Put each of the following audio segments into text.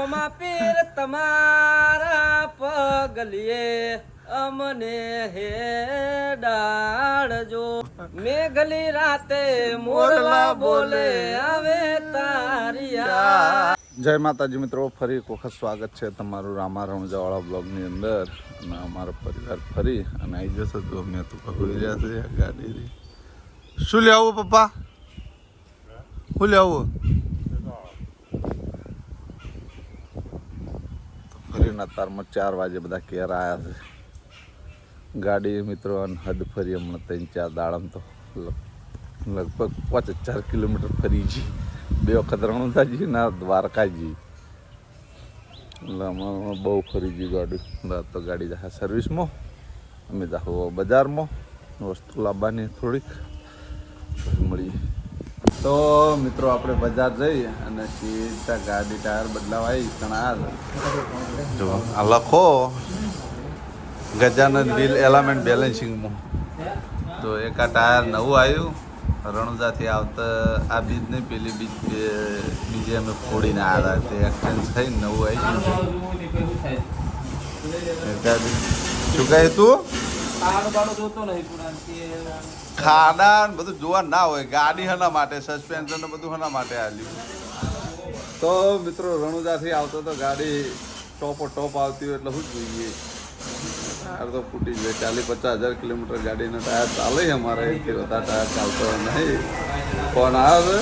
પીર તમારા પગલીએ અમને હેડાડજો મેઘલી રાતે મોરલા બોલે આવે તારિયા. જય માતાજી મિત્રો, ફરી એક વખત સ્વાગત છે તમારું રામા રણજાવાળા બ્લોગની અંદર. અને અમારો પરિવાર ફરી અને આવી જશે તો અમે તો કહી રહ્યા છે ગાડી. શું લે આવું પપ્પા? શું લે આવું? ફરીના તારમાં 4 વાગે બધા ઘેર આવ્યા છે. ગાડી મિત્રો હદ ફરી હમણાં 3-4 દાડામાં તો લગભગ 5-4 કિલોમીટર ફરી ગઈ. 2 વખત રણુજાજી ના દ્વારકાજી, એટલે હમણાં બહુ ફરી ગઈ ગાડી. તો ગાડી જશે સર્વિસમાં, અમે જાઓ બજારમાં વસ્તુ લાવવાની થોડીક મળીએ. તો મિત્રો આપણે બજાર જઈ અને સીધા ગાડી ટાયર બદલાવાય પણ જો આ લખો ગજાનંદ વ્હીલ એલામેન્ટ બેલેન્સિંગમાં. તો એક આ ટાયર નવું આવ્યું રણુજાથી આવતા, આ બીજ નહીં પેલી બીજે અમે ફોડીને આવ્યા તે એક્સચેન્જ થઈને નવું આવ્યું. શું કહે તું? ખાડા બધું જોવા ના હોય, ગાડી હના માટે સસ્પેન્શન બધું હના માટે આલ્યું. તો મિત્રો રણુજાથી આવતો તો ગાડી ટોપ આવતી હોય એટલે શું જોઈએ, ટાયર તો ફૂટી જાય. 40-50 હજાર કિલોમીટર ગાડીનો ટાયર ચાલે અમારે, એથી વધારે ટાયર ચાલતો નહીં. ફોન આવે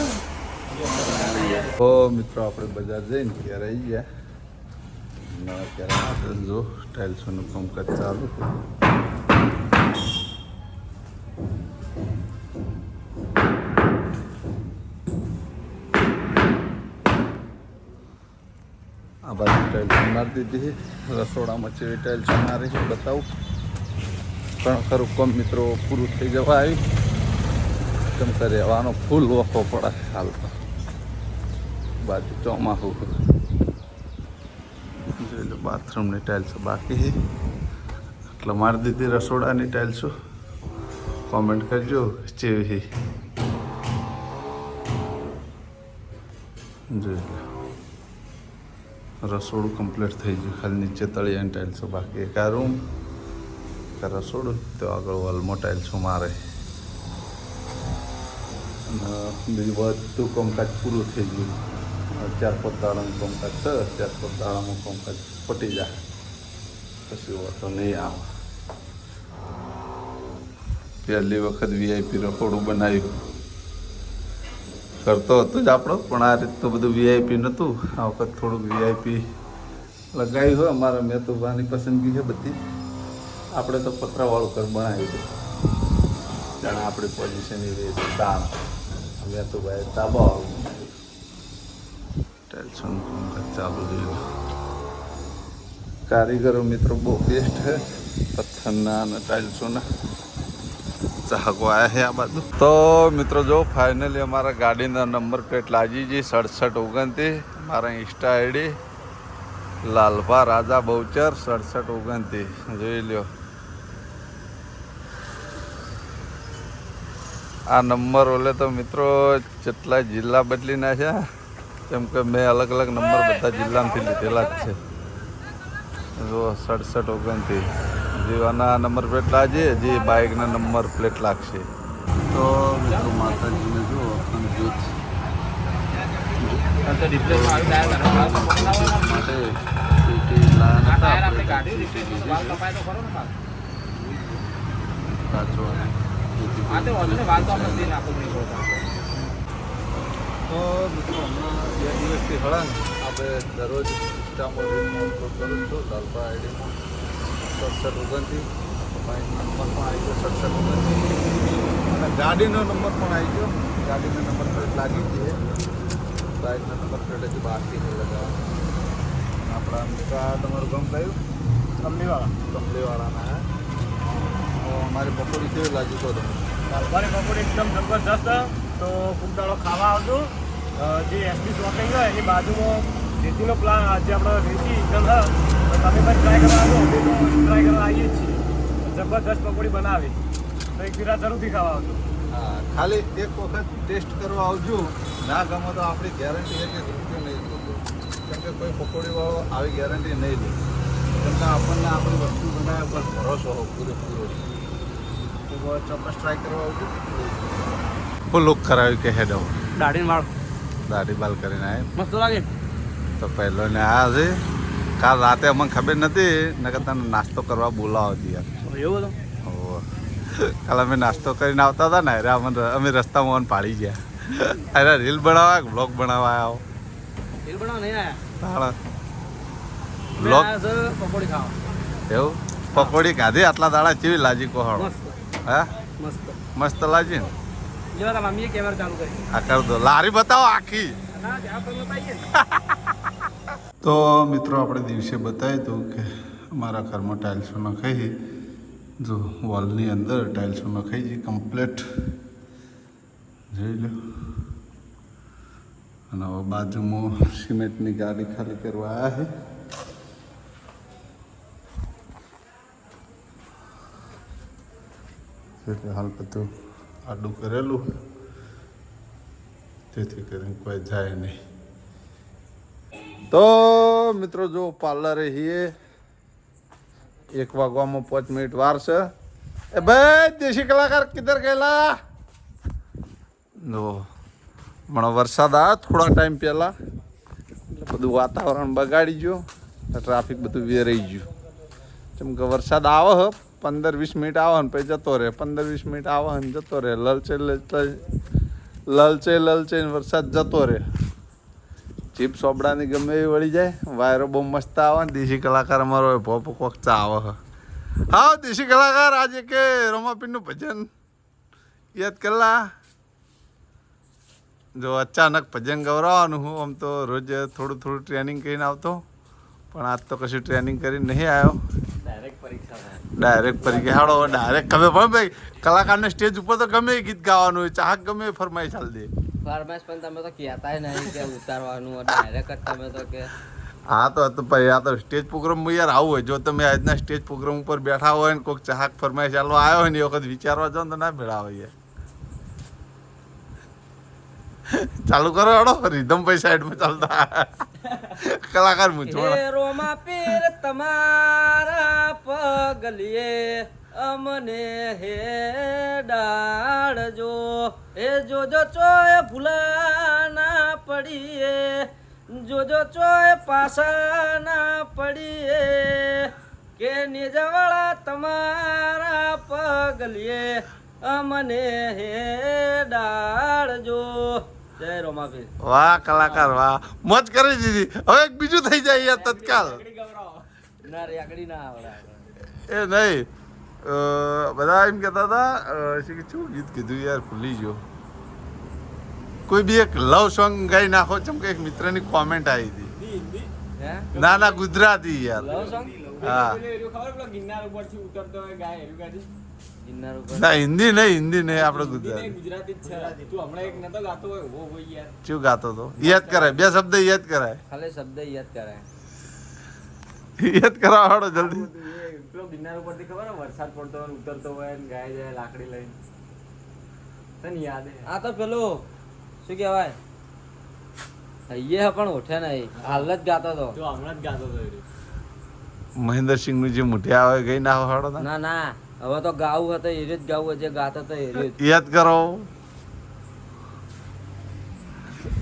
તો મિત્રો આપણે બજાર જઈને ક્યારે આવી ગયા. ક્યારે જો ટાઇલ્સોનું કામકાજ ચાલુ. આ બાજુ ટાઇલ્સ મારી દીધી, રસોડામાં ચેવી ટાઇલ્સ મારી છે બતાવું. પણ ખરું કોમ મિત્રો પૂરું થઈ જવા આવ્યું, કેમ કે રહેવાનો ફૂલ વખો પડે હાલ તો. બાજુ ચોમાસું જોઈ લો, બાથરૂમની ટાઇલ્સો બાકી છે એટલે મારી દીધી. રસોડાની ટાઇલ્સો કોમેન્ટ કરજો ચેવી જોઈ લો. રસોડું કમ્પ્લીટ થઈ ગયું, ખાલી નીચે તળિયાની ટાઇલ્સો બાકી. એક આ રૂમ, એક રસોડું, તો આગળ વોલમાં ટાઇલ્સો મારે. અને બીજું બધું કામકાજ પૂરું થઈ ગયું. 4-5 દાડાનું કામકાજ છે, 4-5 દાડામાં કામકાજ પટી જાય પછી વાતો નહીં આવે. પહેલી વખત વીઆઈપી રસોડું બનાવ્યું કરતો હતો જ આપણો, પણ આ રીતનું બધું વીઆઈપી નહોતું. આ વખત થોડુંક વીઆઈપી લગાવ્યું હોય. અમારા મેતુભાની પસંદગી છે બધી. આપણે તો પતરાવાળું ઘર બનાવ્યું છે, જાણે આપણી પોઝિશન એવી હતી. દાણ મેતુભાઈ તાબાવાળું. ટાઇલ્સોનું કામકાજ ચાલુ રહ્યું. કારીગરો મિત્રો બહુ બેસ્ટ છે પથ્થરના અને ટાઇલ્સોના. ચાહકો આવ્યા છે આ બાજુ. તો મિત્રો જો ફાઇનલી અમારા ગાડીના નંબર પ્લેટ લાગી ગઈ 6729. મારા ઇન્સ્ટા આઈડી લાલભા રાજા બહુચર 6729 જોઈ લ્યો. આ નંબર ઓલે તો મિત્રો જેટલા જિલ્લા બદલી નાખ્યા, કેમ કે મેં અલગ અલગ નંબર બધા જિલ્લામાંથી લીધેલા જ છે. જો 6729 જેવાના નંબર પ્લેટ લાગશે, જે બાઇકના નંબર પ્લેટ લાગશે. તો મિત્રો માતાજીને જો અને જૂથ તો મિત્રો હમણાં 2 દિવસથી હળંગ આપણે દરરોજ ઇન્સ્ટામાં રીલમાં અપલોડ કરું છું. લાલભા આઈડીમાં 6729. બાઇકનો નંબર પણ આવી ગયો 6729 અને ગાડીનો નંબર પણ આવી ગયો. ગાડીનો નંબર પ્લેટ લાગી ગઈ છે, બાઇકનો નંબર પ્લેટ હજી બાકી છે લગાવવા. આપણા મિત્રો તમારું ગામ કયું? કમલીવાળાના. અમારી પકોડી કેવી લાગી તો તમે? લાલભાની પકોડી એકદમ જબરજસ્ત. તો ખૂબ દાડો ખાવા આવજો. જે એસપી શોપિંગ હોય એની બાજુમાં રેતીનો પ્લાન જે આપણો રેતી એકદમ છે, તો તમે પણ ટ્રાય કરવા આવજો. અમે તો ટ્રાય કરવા આવીએ જ છીએ. જબરદસ્ત પકોડી બનાવી, તો એક દિવસ જરૂરથી ખાવા આવજો. હા, ખાલી એક વખત ટેસ્ટ કરવા આવજો. ના ગમે તો આપણી ગેરંટી છે કે રૂપિયો નહીં. કેમ કે કોઈ પકોડીવાળો આવી ગેરંટી નહીં લે, કેમ કે આપણને આપણી વસ્તુ બનાવ્યા પર ભરોસો હોય પૂરેપૂરો. તો ચોક્કસ ટ્રાય કરવા આવજો. ફૂલ લુક કરાવ્યું કે હેડો દાઢીને વાળ દાઢી બાલ કરીને આવે. મસ્ત લાગે. તો પહેલો ને આ છે કાલ રાતે અમને ખબર નથી નકર તને નાસ્તો કરવા બોલાવો યાર. એવું હતું. કાલ અમે નાસ્તો કરીને આવતા હતા ને અરે અમે રસ્તામાં પાડી ગયા. અરે રીલ બનાવવા બ્લોગ બનાવવા આવો રીલ બનાવવા નહીં તાળ આયા. બ્લોગ પકોડી ખાવા. એવું પકોડી ખાધી આટલા દાડા કેવી લાજી કોહળ મસ્ત હા મસ્ત. મસ્ત લાજી ને. લેવા તા મમ્મીએ કેમેરા ચાલુ કરી. આ કર દો લારી બતાવો આખી. ના ત્યાં પર બતાવીએ ને. તો મિત્રો આપણે દિવસે બતાવ્યું હતું કે અમારા ઘરમાં ટાઇલ્સો નખાઈ. જો વોલની અંદર ટાઇલ્સો નખાઈ છે કમ્પ્લેટ જોઈ લો. અને હવે બાજુમાં સિમેન્ટની ગાડી ખાલી કરવા આવ્યા છે. એટલે હાલ બધું આડું કરેલું જેથી કરીને કોઈ જાય નહીં. તો મિત્રો જો પાર્લરે હીએ 1 વાગવામાં 5 મિનિટ વાર છે. એ ભાઈ દેશી કલાકાર કિધર ગયેલા? જો હમણાં વરસાદ આવ્યો થોડા ટાઈમ પહેલાં એટલે બધું વાતાવરણ બગાડી ગયો, ટ્રાફિક બધું વેરાઈ ગયું. જેમ કે વરસાદ આવે હ 15-20 મિનિટ આવે ને પછી જતો રહે, 15-20 મિનિટ આવે ને જતો રહે, લલચે વરસાદ જતો રહે. ચીપ સોબડાની ગમે એવી વળી જાય. વાયરો બહુ મસ્ત આવે ને દેશી કલાકાર અમારો ભોપ કોકચા આવે. હા દેશી કલાકાર આજે કે રોમાપીરનું ભજન યાદ કરલા. જો અચાનક ભજન ગવડાવવાનું હું આમ તો રોજ થોડું થોડું ટ્રેનિંગ કરીને આવતો, પણ આજ તો કશું ટ્રેનિંગ કરીને નહીં આવ્યો. ડાયરેક્ટ પરીક્ષા થાય. ડાયરેક્ટ પરીક્ષા હાડો ડાયરેક્ટ ખબર પડે ભાઈ. કલાકારને સ્ટેજ ઉપર તો ગમે એ ગીત ગાવાનું હોય, ચાહક ગમે એ ફરમાઈ ચાલ દે. ફાર્માસ પણ તમે તો કહેતાય નહીં કે ઉતારવાનું ડાયરેક્ટ તમે તો કે હા તો ભાઈ આ તો સ્ટેજ પ્રોગ્રામમાં યાર આવું હોય. જો તમે આજના સ્ટેજ પ્રોગ્રામ ઉપર બેઠા હોય ને કોઈક ચાહક ફરમાઈ ચાલવા આવ્યો હોય ને એ વખત વિચારવા જાઓ ને તો ના મેળાવે યાર. ચાલુ કરો હડો રીધમ ભાઈ સાઈડમાં ચાલતા કલાકાર મૂંઝવણ. હે રોમાપીર તમારા પગલીએ અમને હે ડાળજો. હે જોજો ચોય ભૂલા ના પડીએ, જોજો ચોય પાછા ના પડીએ, કે નિજવાળા તમારા પગલીએ અમને હે ડાળજો. જય રોમાપીર. વાહ કલાકાર વાહ, મોજ કરી દીધી. હવે એક બીજું થઈ જાય યાર તત્કાલ. ના રેકડી ના આવડે. એ નહીં બધા એમ કહેતા હતા શું ગીત કીધું યાર ભૂલી ગયો. કોઈ બી એક લવ સોંગ ગાઈ નાખો. ચમ કે એક મિત્રની કોમેન્ટ આવી હતી. હે ના ના ગુજરાતી યાર. લવ સોંગ હા ગિરનાર ઉપરથી ઉતરતો હોય ગાય એવી ગાડી. ગિરનાર ઉપર ના હિન્દી નહીં આપણે ગુજરાતી. ગુજરાતી જ છે. તું હમણાં એક નતો ગાતો હોય વો હોય યાર. શું ગાતો તો યાદ કરાય, 2 શબ્દ યાદ કરાય. ખાલી શબ્દ યાદ કરાય. યાદ કરાવો હાડો જલ્દી. પેલો ગિરનાર ઉપરથી ખબર વરસાદ પડતો હોય ઉતરતો હોય ને ગાય જાય લાકડી લઈને. તને યાદ હે? આ તો પેલું શું કહેવાય હૈયે પણ ઉઠે નહીં, હાલ જ ગાતો તો. તું હમણાં જ ગાતો હતો એ. મહેન્દ્રસિંહ નું જે મુઠિયા આવે ગઈ નાખો હાડો. ના ના હવે તો ગાવું હતું એ રીત ગાવું જે ગાતો હતો એ રીત. યાદ કરો.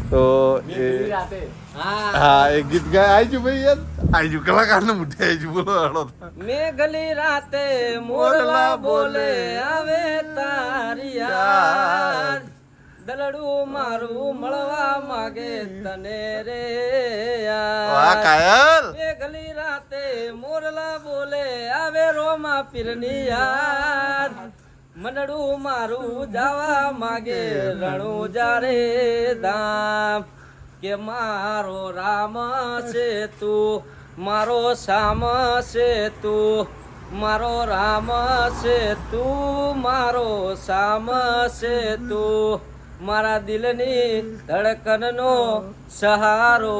તો એ રાતે હા એ ગીત ગાય આઈજુ ભાઈ યાદ આઈજુ કલાકાર ને મુઠે આઈજુ બોલો હાડો. મેઘલી રાતે મોરલા બોલે આવે તારી યાદ, દલડું મારું મળવા માંગે તને રે વાહ યાર. કાયલ. મેઘલી રાતે મોરલા બોલે આવે રોમાપીરની યાદ, મનડું મારું જાવા માંગે રણું જારે ધામ, કે મારો રામ છે તું, મારો શ્યામ છે તું, મારો રામ છે તું, મારો શ્યામ છે તું, મારા દિલની ધડકનનો સહારો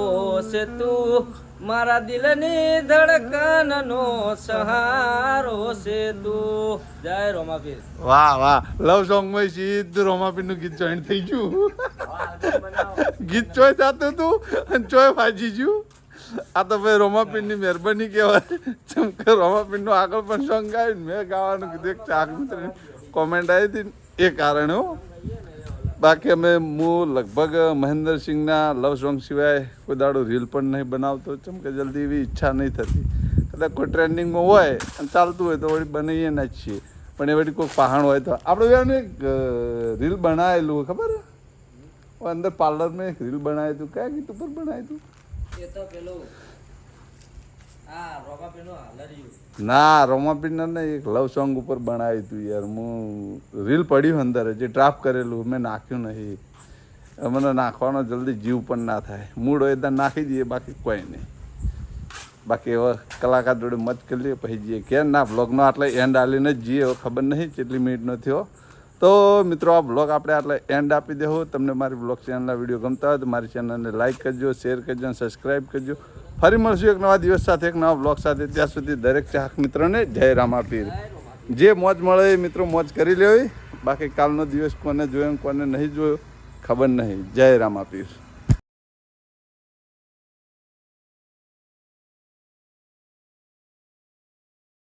છે તું, મારા દિલની ધડકનનો સહારો છે તું. જય રોમાપીર. વાહ વાહ. લવ સોંગ માં સીધું રોમાપીર નું ગીત જોઈન્ટ થઈ ગયું. ગીત ચોય જાતું હતું અને ચોય વાજી ગયું. આ તો ભાઈ રોમાપીનની મહેરબાની કહેવાય. જેમ કે રોમાપીનનું આગળ પણ સોંગ ગાયું ને મેં ગાવાનું કીધું એક ચાક મિત્ર કોમેન્ટ આવી હતી ને એ કારણે હો. બાકી અમે હું લગભગ મહેન્દ્રસિંહના લવ સોંગ સિવાય કોઈ દાડો રીલ પણ નહીં બનાવતો. જેમ કે જલ્દી એવી ઈચ્છા નહીં થતી. કદાચ કોઈ ટ્રેન્ડિંગમાં હોય અને ચાલતું હોય તો વળી બનાવીએ ના જ છીએ. પણ એ વળી કોઈ પહાણ હોય તો આપણે એક રીલ બનાવેલું ખબર અંદર પાર્લરમાં એક રીલ બનાવ્યું હતું. કયા ગીત ઉપર બનાવ્યું હતું? એ તો પેલું આ રોમાપીનું હાલરિયું. ના રોમાપીનર ને એક લવ સોંગ ઉપર બનાવ્યું હતું યાર. હું રીલ પડ્યું અંદર જે ડ્રાફ્ટ કરેલું મેં નાખ્યું નહીં. મને નાખવાનો જલ્દી જીવ પણ ના થાય. મૂડ હોય તો નાખી દઈએ બાકી કોઈ નહીં. બાકી હવે કલાકાર જોડે મત કરી લઈએ પછી જઈએ કે ના બ્લોગનો આટલે એન્ડ આલીને જ જઈએ. હવે ખબર નહીં કેટલી મિનિટનો થયો. તો મિત્રો આ બ્લોગ આપણે આટલે એન્ડ આપી દેવું. તમને મારી બ્લોગ ચેનલના વિડીયો ગમતા હોય તો મારી ચેનલને લાઇક કરજો, શેર કરજો અને સબસ્ક્રાઈબ કરજો. ફરી મળશું એક નવા દિવસ સાથે, એક નવા બ્લોગ સાથે. ત્યાં સુધી દરેક ચાહક મિત્રોને જય રામાપીર. જે મોજ મળે એ મિત્રો મોજ કરી લેવી. બાકી કાલનો દિવસ કોને જોયો કોને નહીં જોયો ખબર નહીં. જય રામાપીર.